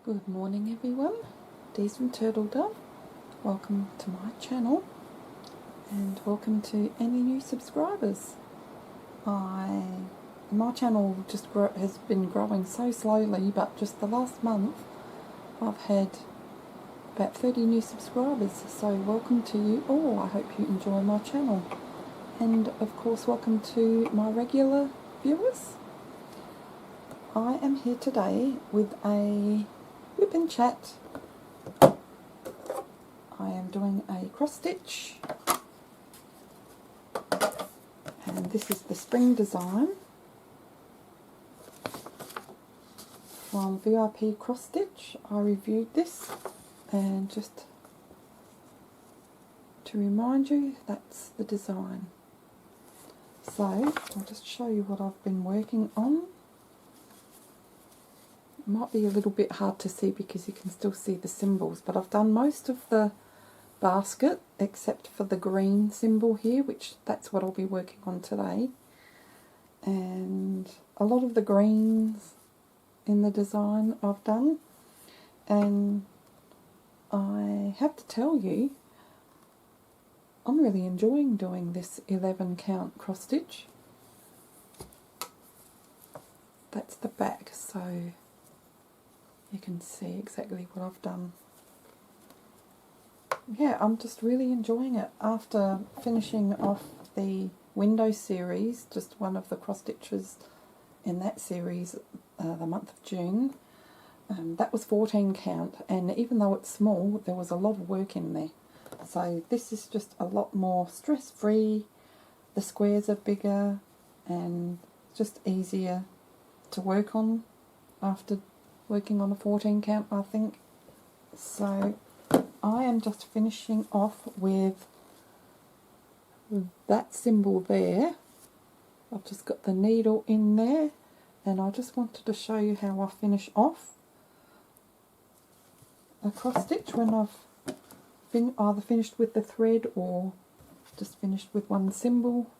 Good morning everyone, Dee's from Turtle Dove. Welcome to my channel and welcome to any new subscribers. My channel has been growing so slowly, but just the last month I've had about 30 new subscribers, so welcome to you all. I hope you enjoy my channel, and of course welcome to my regular viewers. I am here today with a WIP Chat. I am doing a cross stitch, and this is the spring design from WIP Cross Stitch. I reviewed this, and just to remind you, that's the design. So I'll just show you what I've been working on. It might be a little bit hard to see because you can still see the symbols, but I've done most of the basket except for the green symbol here, which that's what I'll be working on today. And a lot of the greens in the design I've done, and I have to tell you, I'm really enjoying doing this 11 count cross stitch. That's the back, so you can see exactly what I've done. Yeah, I'm just really enjoying it. After finishing off the window series, just one of the cross stitches in that series, the month of June, that was 14 count, and even though it's small, there was a lot of work in there. So this is just a lot more stress-free. The squares are bigger and just easier to work on after working on a 14 count, I think. So I am just finishing off with that symbol there. I've just got the needle in there, and I just wanted to show you how I finish off a cross stitch when I've either finished with the thread or just finished with one symbol,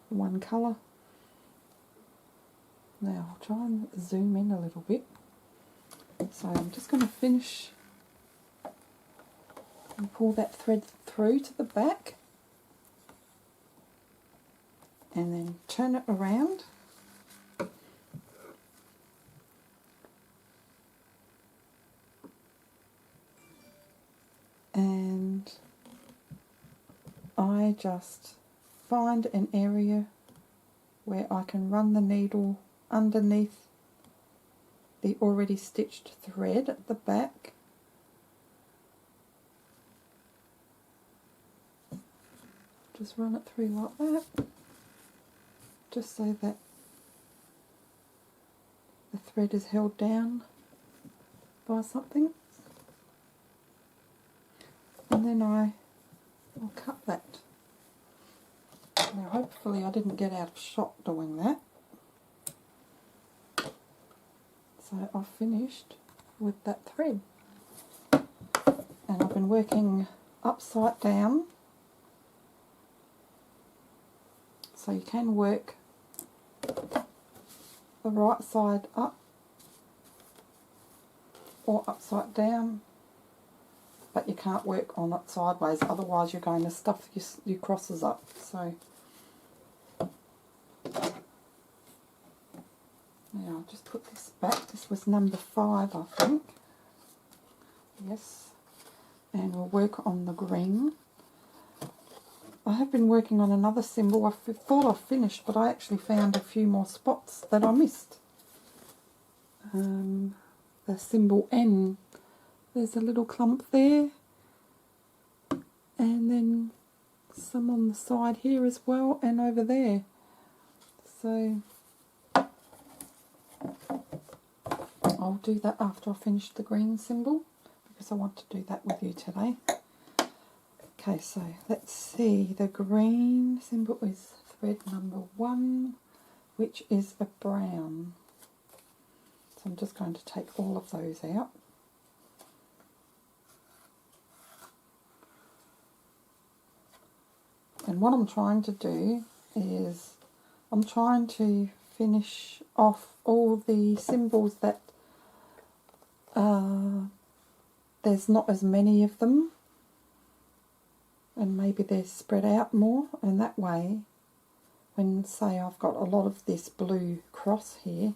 one colour. Now I'll try and zoom in a little bit. So I'm just going to finish and pull that thread through to the back, and then turn it around, and I just find an area where I can run the needle underneath the already stitched thread at the back. Just run it through like that, just so that the thread is held down by something, and then I'll cut that. Now hopefully I didn't get out of shot doing that. So I've finished with that thread, and I've been working upside down, so you can work the right side up or upside down, but you can't work on it sideways, otherwise you're going to stuff your crosses up. So now I'll just put this back. This was number 5, I think. Yes. And we'll work on the green. I have been working on another symbol. I thought I finished, but I actually found a few more spots that I missed. The symbol N. There's a little clump there. And then some on the side here as well, and over there. So I'll do that after I finish the green symbol, because I want to do that with you today. Okay, so let's see. The green symbol is thread number 1, which is a brown. So I'm just going to take all of those out. And what I'm trying to do is I'm trying to finish off all the symbols that there's not as many of them, and maybe they're spread out more, and that way, when say I've got a lot of this blue cross here,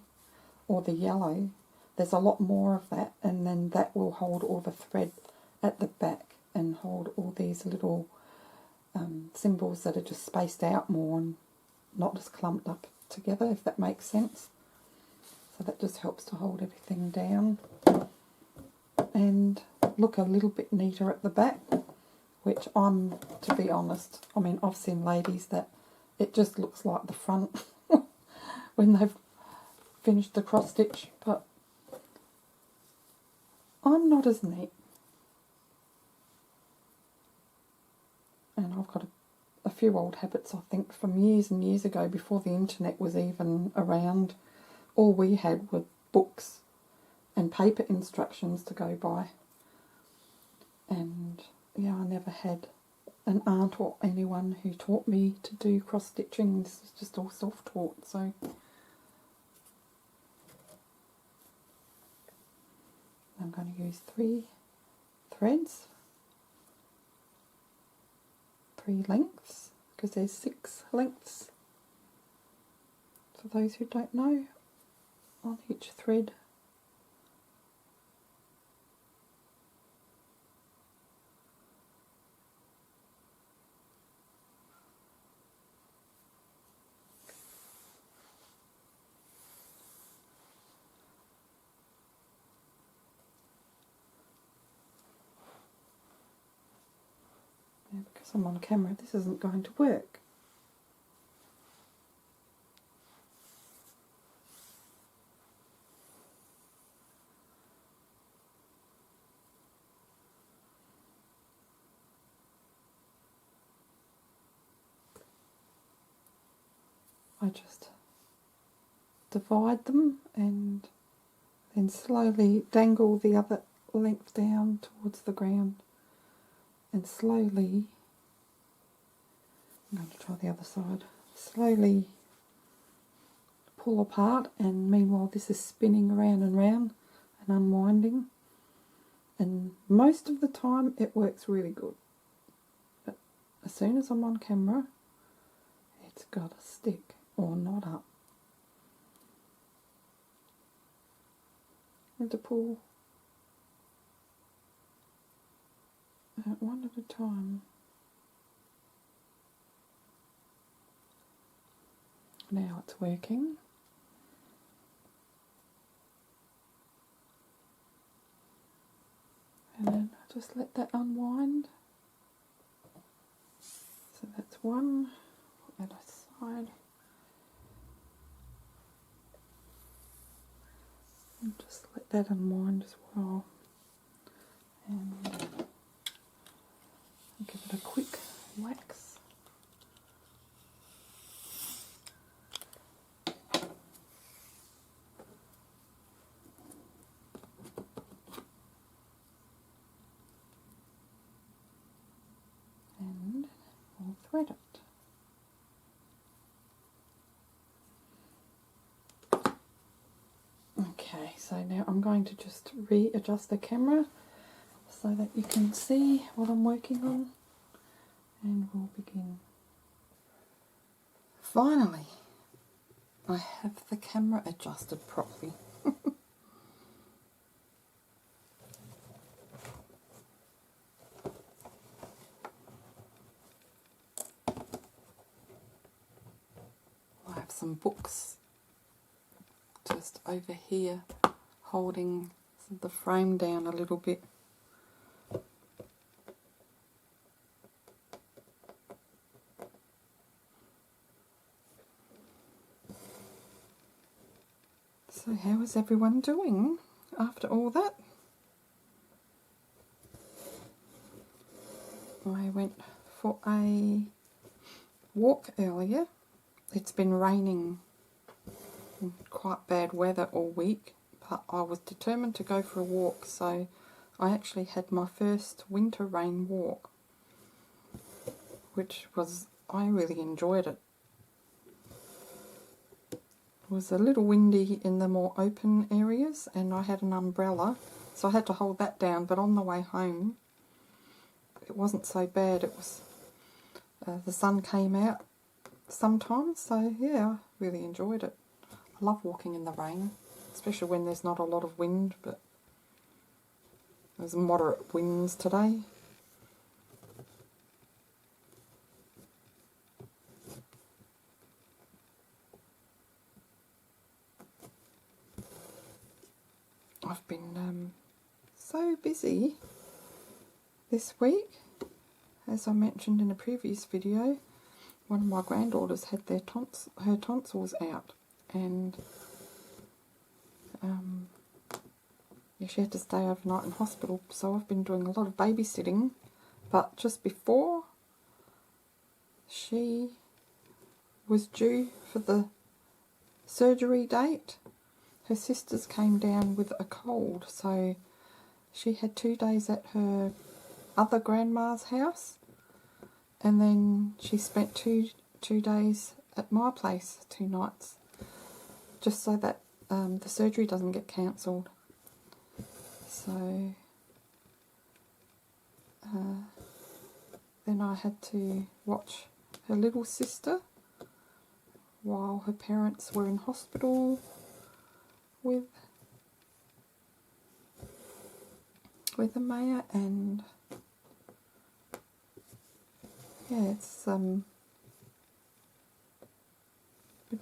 or the yellow, there's a lot more of that, and then that will hold all the thread at the back and hold all these little symbols that are just spaced out more and not just clumped up together, if that makes sense. So that just helps to hold everything down and look a little bit neater at the back, which to be honest, I mean, I've seen ladies that it just looks like the front when they've finished the cross stitch, but I'm not as neat. And I've got a few old habits, I think, from years and years ago, before the internet was even around. All we had were books and paper instructions to go by. And yeah, I never had an aunt or anyone who taught me to do cross stitching. This was just all self-taught, so I'm going to use 3 threads, 3 lengths, because there's 6 lengths, for those who don't know, on each thread. Yeah, because I'm on camera, this isn't going to work. I just divide them and then slowly dangle the other length down towards the ground, and slowly, I'm going to try the other side, slowly pull apart, and meanwhile this is spinning around and round and unwinding, and most of the time it works really good, but as soon as I'm on camera it's got to stick or knot up. And to pull one at a time. Now it's working. And then just let that unwind. So that's one, put that aside. And just let that unwind as well. And give it a quick wax. And we'll thread it. Okay, so now I'm going to just readjust the camera so that you can see what I'm working on, and we'll begin. Finally, I have the camera adjusted properly. I have some books just over here holding the frame down a little bit. So how is everyone doing after all that? I went for a walk earlier. It's been raining and quite bad weather all week, but I was determined to go for a walk, so I actually had my first winter rain walk, which was, I really enjoyed it. was a little windy in the more open areas, and I had an umbrella, so I had to hold that down, but on the way home it wasn't so bad. It was the sun came out sometimes, so yeah, I really enjoyed it. I love walking in the rain, especially when there's not a lot of wind, but there's moderate winds today. I've been so busy this week. As I mentioned in a previous video, one of my granddaughters had her tonsils out, and yeah, she had to stay overnight in hospital, so I've been doing a lot of babysitting. But just before she was due for the surgery date, her sisters came down with a cold, so she had 2 days at her other grandma's house, and then she spent two days at my place, 2 nights, just so that the surgery doesn't get cancelled. So then I had to watch her little sister while her parents were in hospital with Amaya, and yeah, it's been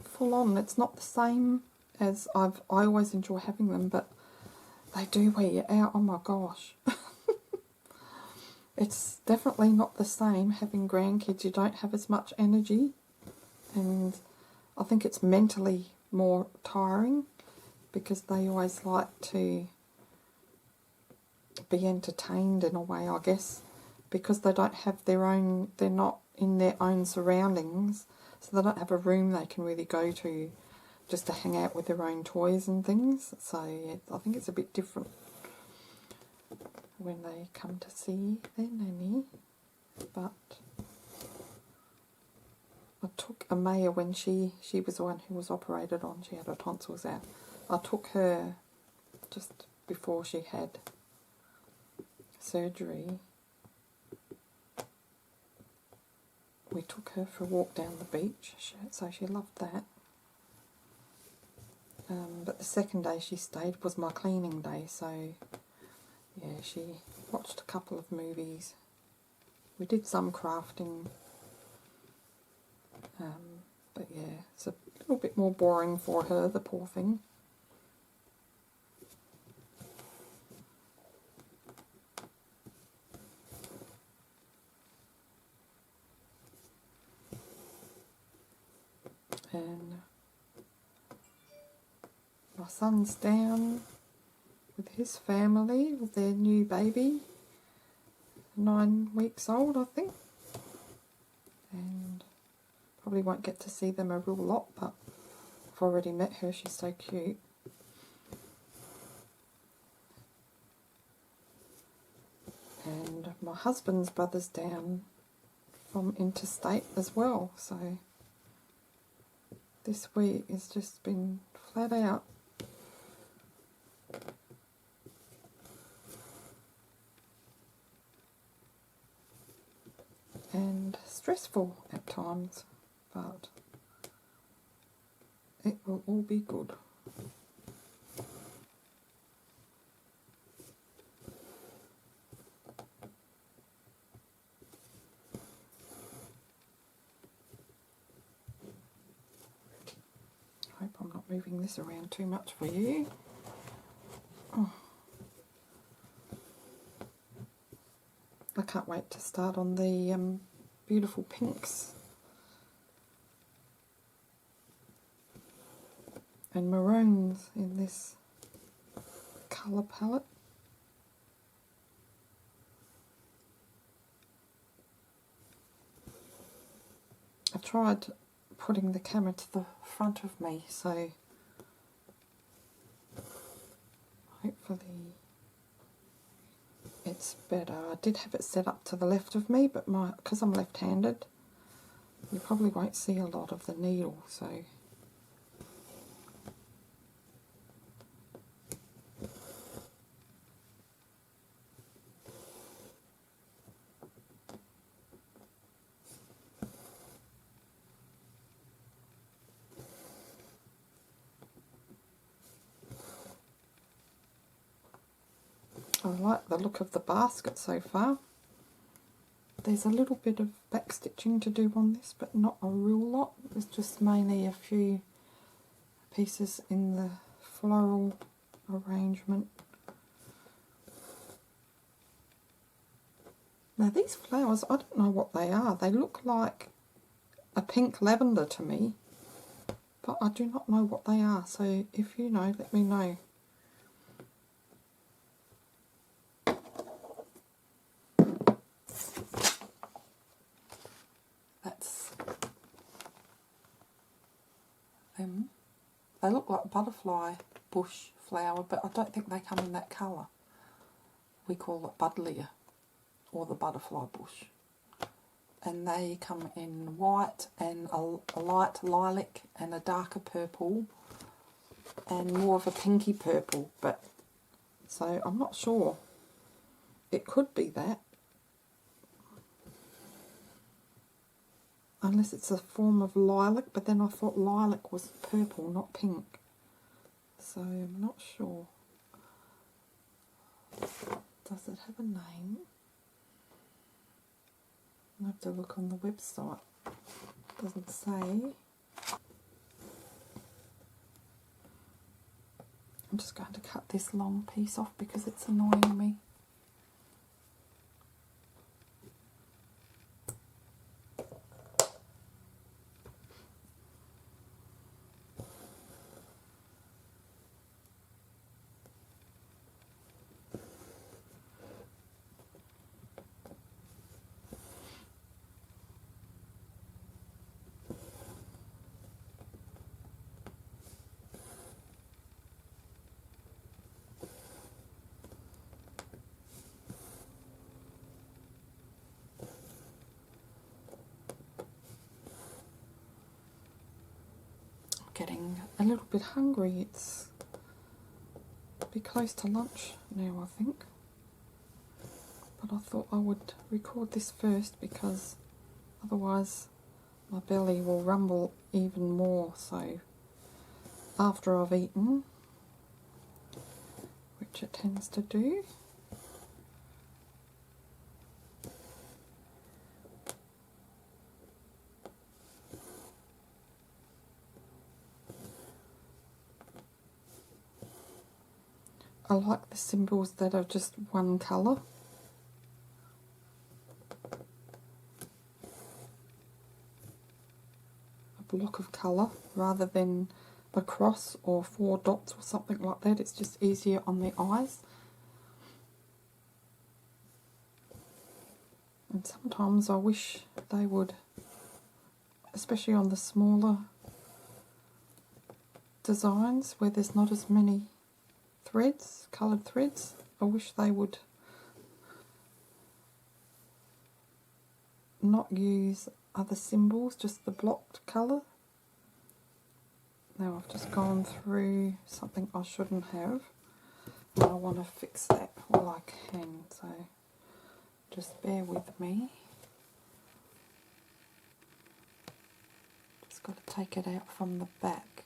full on. It's not the same as I always enjoy having them, but they do wear you out. Oh my gosh. It's definitely not the same having grandkids. You don't have as much energy, and I think it's mentally more tiring because they always like to be entertained in a way, I guess, because they don't have their own, they're not in their own surroundings, so they don't have a room they can really go to just to hang out with their own toys and things. So yeah, I think it's a bit different when they come to see their nanny. But I took Amaya when she was the one who was operated on. She had her tonsils out. I took her just before she had surgery. We took her for a walk down the beach, so she loved that. But the second day she stayed was my cleaning day, so yeah, she watched a couple of movies. We did some crafting, but yeah, it's a little bit more boring for her, the poor thing. And my son's down with his family, with their new baby, 9 weeks old, I think. And probably won't get to see them a real lot, but I've already met her, she's so cute. And my husband's brother's down from interstate as well, so this week has just been flat out. And stressful at times, but it will all be good. I hope I'm not moving this around too much for you. Oh. I can't wait to start on the beautiful pinks and maroons in this colour palette. I tried putting the camera to the front of me, so hopefully it's better. I did have it set up to the left of me, but because I'm left-handed, you probably won't see a lot of the needle, so I like the look of the basket so far. There's a little bit of back stitching to do on this, but not a real lot. It's just mainly a few pieces in the floral arrangement. Now these flowers, I don't know what they are. They look like a pink lavender to me, but I do not know what they are. So if you know, let me know. That's them. They look like butterfly bush flower, but I don't think they come in that colour. We call it buddleia, or the butterfly bush. And they come in white and a light lilac and a darker purple and more of a pinky purple, but so I'm not sure. It could be that, unless it's a form of lilac, but then I thought lilac was purple, not pink, so I'm not sure. Does it have a name? I have to look on the website. It doesn't say. I'm just going to cut this long piece off because it's annoying me. Getting a little bit hungry. It's be close to lunch now, I think. But I thought I would record this first because otherwise my belly will rumble even more. So after I've eaten, which it tends to do, I like the symbols that are just one colour. A block of colour rather than a cross or 4 dots or something like that. It's just easier on the eyes. And sometimes I wish they would, especially on the smaller designs where there's not as many threads, coloured threads, I wish they would not use other symbols, just the blocked colour. Now I've just gone through something I shouldn't have, and I want to fix that while I can, so just bear with me. Just got to take it out from the back.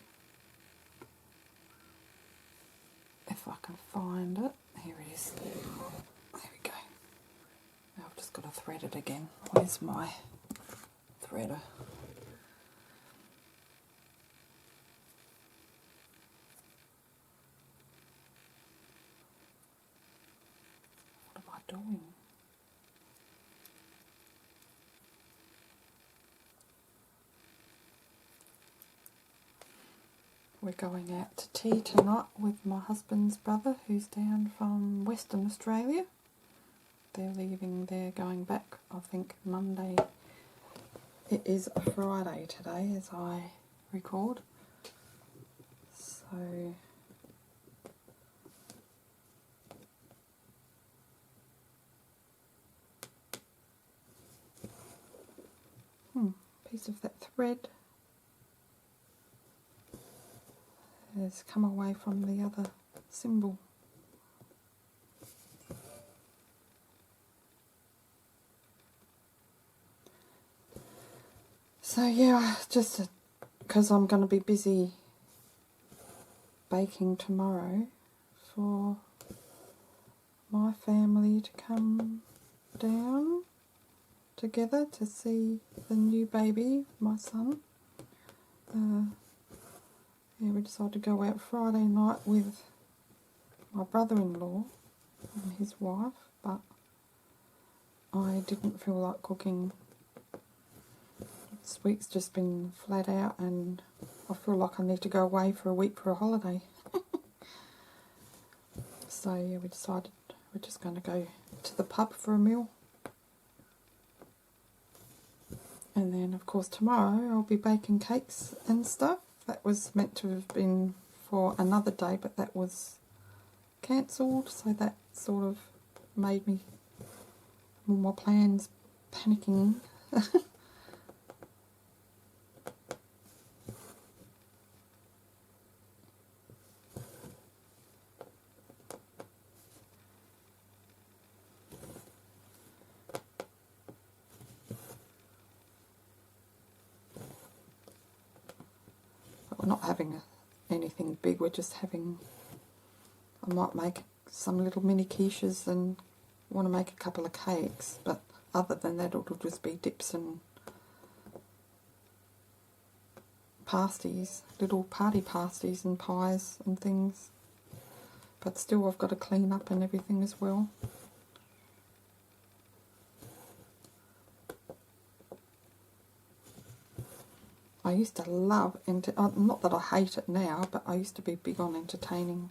If I can find it. Here it is. There we go. Now I've just got to thread it again. Where's my threader? What am I doing? We're going out to tea tonight with my husband's brother, who's down from Western Australia. They're leaving, they're going back, I think, Monday. It is a Friday today as I record. So piece of that thread has come away from the other symbol. So yeah, just because I'm going to be busy baking tomorrow for my my family to come down together to see the new baby, my son. Yeah, we decided to go out Friday night with my brother-in-law and his wife, but I didn't feel like cooking. This week's just been flat out and I feel like I need to go away for a week for a holiday. So yeah, we decided we're just going to go to the pub for a meal. And then of course tomorrow I'll be baking cakes and stuff. That was meant to have been for another day, but that was cancelled, so that sort of made me, all my plans, panicking. But we're not having anything big, we're just having, I might make some little mini quiches and want to make a couple of cakes, but other than that it'll just be dips and pasties, little party pasties and pies and things. But still I've got to clean up and everything as well. I used to love, not that I hate it now, but I used to be big on entertaining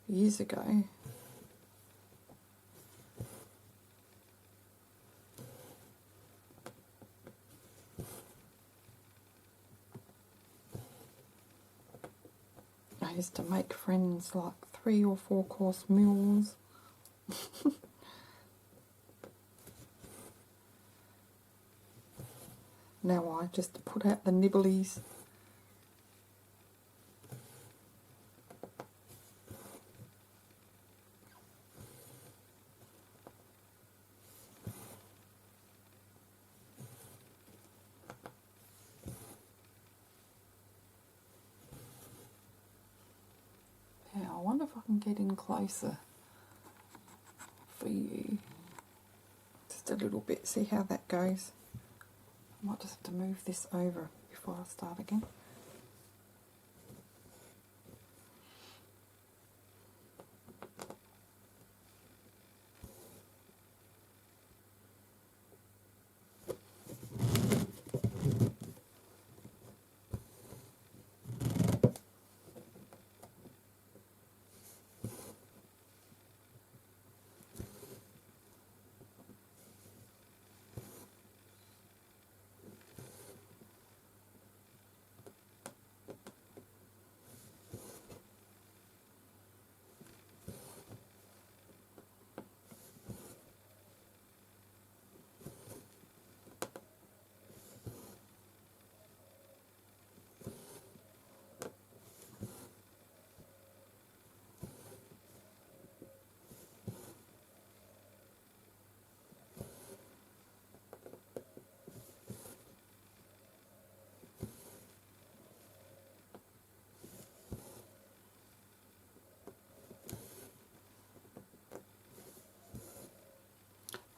years ago. I used to make friends like 3 or 4 course meals. Now I just put out the nibblies. Yeah, I wonder if I can get in closer for you. Just a little bit, see how that goes. I might just have to move this over before I start again.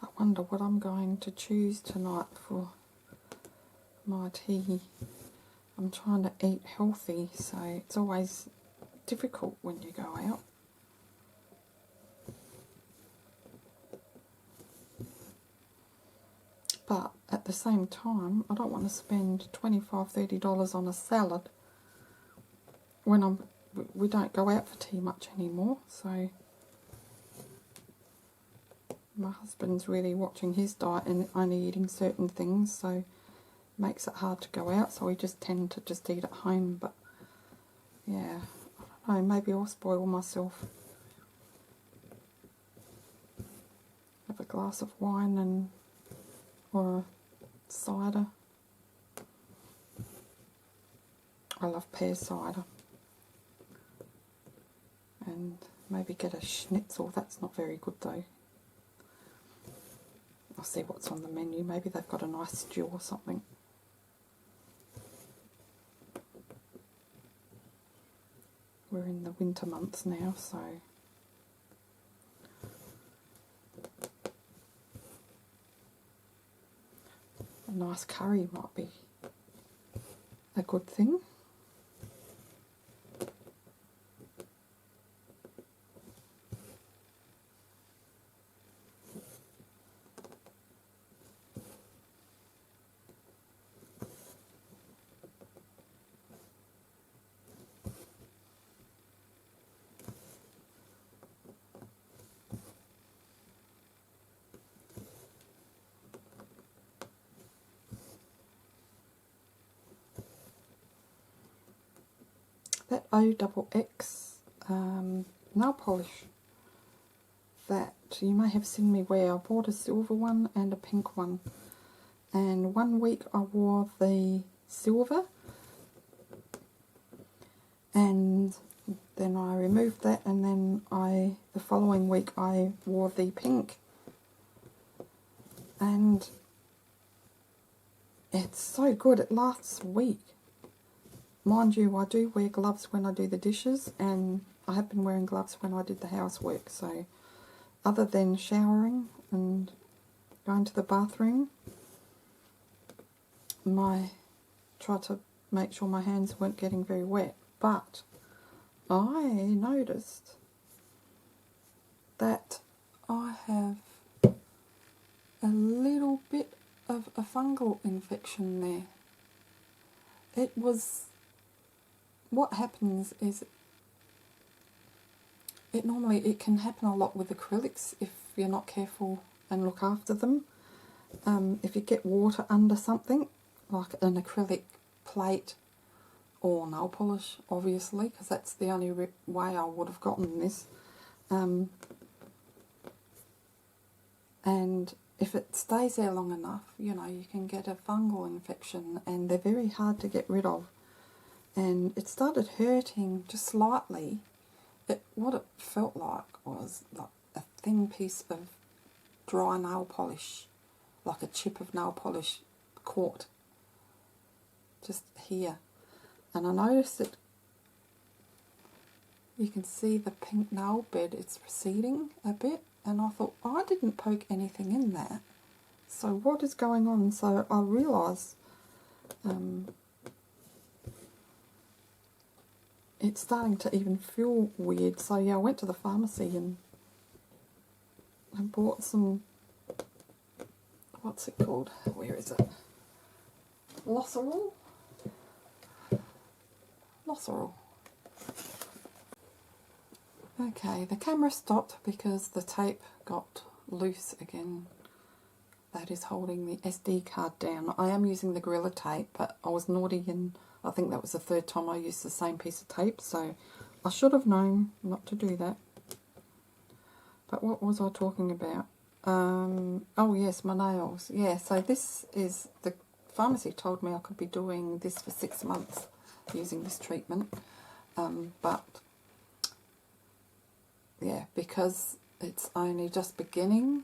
I wonder what I'm going to choose tonight for my tea. I'm trying to eat healthy, so it's always difficult when you go out. But at the same time, I don't want to spend $25, $30 on a salad when we don't go out for tea much anymore. So my husband's really watching his diet and only eating certain things, so it makes it hard to go out, so we just tend to just eat at home. But yeah, I don't know, maybe I'll spoil myself. Have a glass of wine or a cider. I love pear cider. And maybe get a schnitzel. That's not very good though. I'll see what's on the menu. Maybe they've got a nice stew or something. We're in the winter months now, so A nice curry might be a good thing. That OXX nail polish that you may have seen me wear, I bought a silver one and a pink one, and one week I wore the silver and then I removed that, and then the following week I wore the pink, and it's so good, it lasts a week. Mind you, I do wear gloves when I do the dishes, and I have been wearing gloves when I did the housework, so other than showering and going to the bathroom, try to make sure my hands weren't getting very wet. But I noticed that I have a little bit of a fungal infection there. What happens is, it can happen a lot with acrylics if you're not careful and look after them. If you get water under something, like an acrylic plate or nail polish, obviously, because that's the only way I would have gotten this. And if it stays there long enough, you can get a fungal infection, and they're very hard to get rid of. And it started hurting just slightly. What it felt like was like a thin piece of dry nail polish, like a chip of nail polish caught just here. And I noticed that you can see the pink nail bed, it's receding a bit, and I thought, I didn't poke anything in that, so what is going on? So I realised it's starting to even feel weird. So yeah, I went to the pharmacy and I bought some, what's it called? Where is it? Losarol? Okay, the camera stopped because the tape got loose again. That is holding the SD card down. I am using the Gorilla tape, but I was naughty and I think that was the third time I used the same piece of tape, so I should have known not to do that. But what was I talking about? Oh yes, my nails. Yeah, so this is, the pharmacy told me I could be doing this for 6 months using this treatment. But yeah, because it's only just beginning,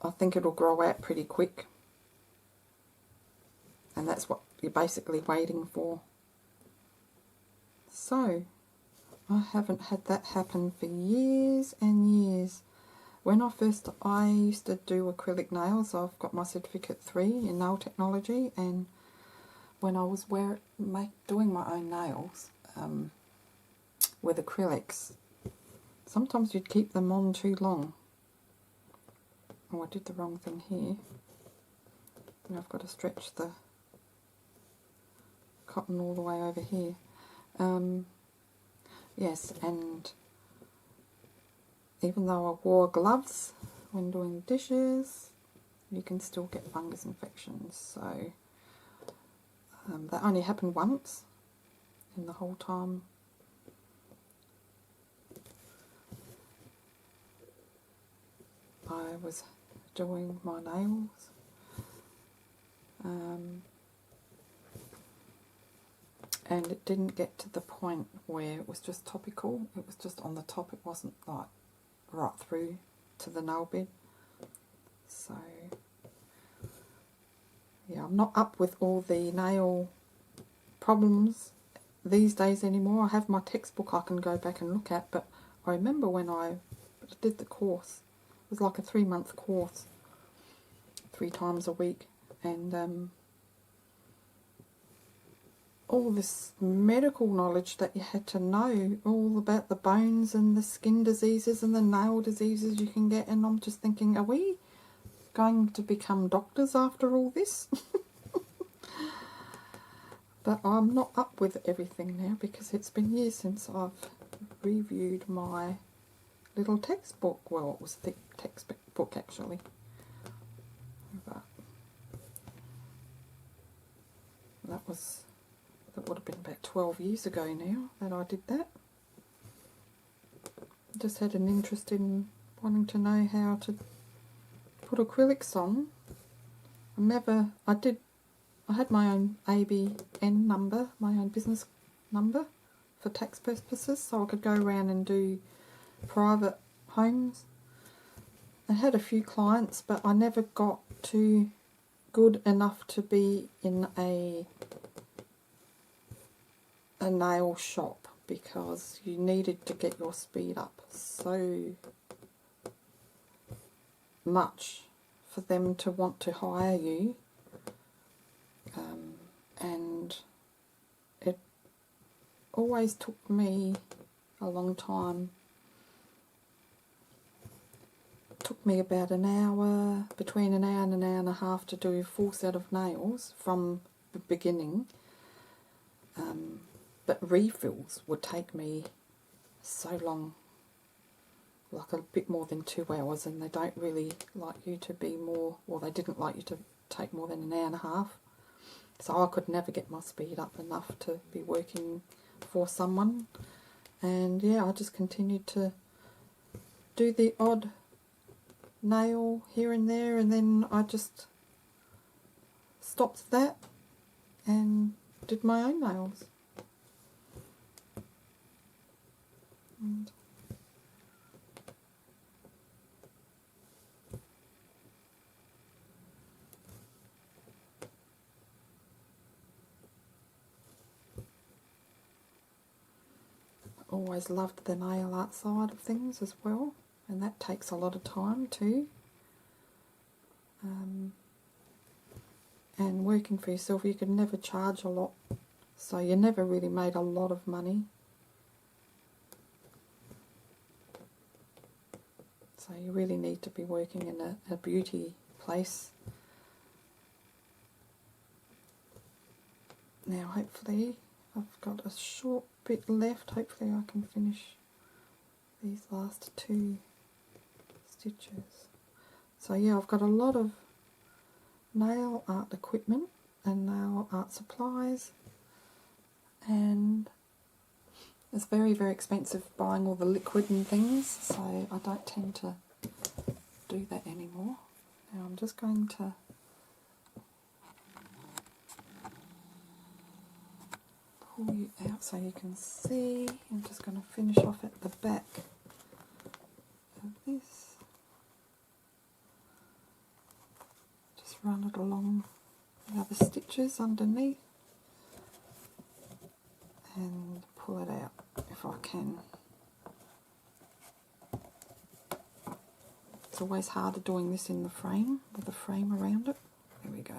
I think it'll grow out pretty quick. And that's what you're basically waiting for. So, I haven't had that happen for years and years. When I used to do acrylic nails. I've got my certificate 3 in nail technology, and when I was doing my own nails with acrylics, sometimes you'd keep them on too long. Oh, I did the wrong thing here. Now I've got to stretch the cotton all the way over here. Yes, and even though I wore gloves when doing dishes, you can still get fungus infections. So that only happened once in the whole time I was doing my nails. And it didn't get to the point where it was just topical. It was just on the top. It wasn't like right through to the nail bed. So yeah, I'm not up with all the nail problems these days anymore. I have my textbook I can go back and look at, but I remember when I did the course, it was like a 3-month course, 3 times a week, and all this medical knowledge that you had to know, all about the bones and the skin diseases and the nail diseases you can get, and I'm just thinking, are we going to become doctors after all this? But I'm not up with everything now because it's been years since I've reviewed my little textbook. Well, it was a thick textbook actually. But that would have been about 12 years ago now that I did that. Just had an interest in wanting to know how to put acrylics on. I had my own ABN number, my own business number for tax purposes, so I could go around and do private homes. I had a few clients, but I never got too good enough to be in a nail shop because you needed to get your speed up so much for them to want to hire you. And it always took me a long time. It took me about an hour, between an hour and an hour and a half to do a full set of nails from the beginning. But refills would take me so long, like a bit more than 2 hours, and they don't really like you to be more, well, they didn't like you to take more than an hour and a half. So I could never get my speed up enough to be working for someone. And yeah, I just continued to do the odd nail here and there, and then I just stopped that and did my own nails. And always loved the nail art side of things as well, and that takes a lot of time too. And working for yourself, you could never charge a lot, so you never really made a lot of money. So you really need to be working in a beauty place. Now hopefully I've got a short bit left. Hopefully I can finish these last 2 stitches. So yeah, I've got a lot of nail art equipment and nail art supplies, and it's very, very expensive buying all the liquid and things, so I don't tend to do that anymore. Now I'm just going to pull you out so you can see. I'm just going to finish off at the back of this. Just run it along the other stitches underneath and pull it out if I can. It's always harder doing this in the frame, with the frame around it. There we go.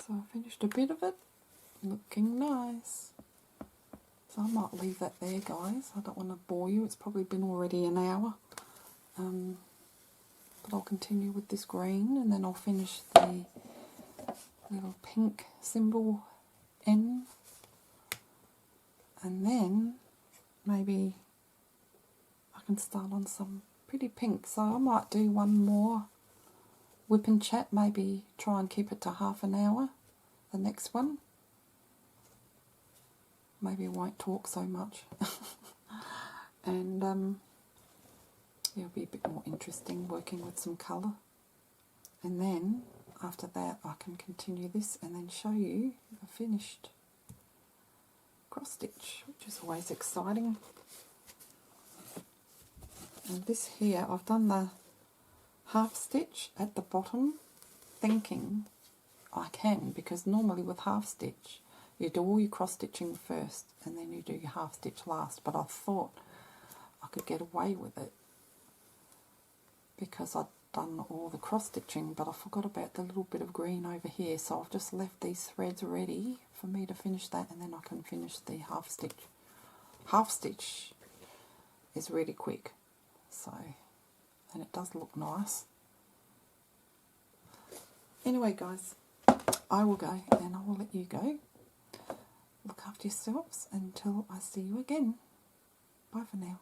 So I finished a bit of it, looking nice. So I might leave that there, guys. I don't want to bore you. It's probably been already an hour. But I'll continue with this green, and then I'll finish the little pink symbol N. And then maybe I can start on some pretty pink. So I might do one more WIP Chat, maybe try and keep it to half an hour, the next one. Maybe I won't talk so much. And it'll be a bit more interesting working with some colour. And then after that I can continue this and then show you a finished cross stitch, which is always exciting. And this here, I've done the half stitch at the bottom, thinking I can, because normally with half stitch you do all your cross stitching first and then you do your half stitch last, but I thought I could get away with it because I'd done all the cross stitching, but I forgot about the little bit of green over here, so I've just left these threads ready for me to finish that, and then I can finish the half stitch. Half stitch is really quick, so, and it does look nice. Anyway guys, I will go and I will let you go. Look after yourselves until I see you again. Bye for now.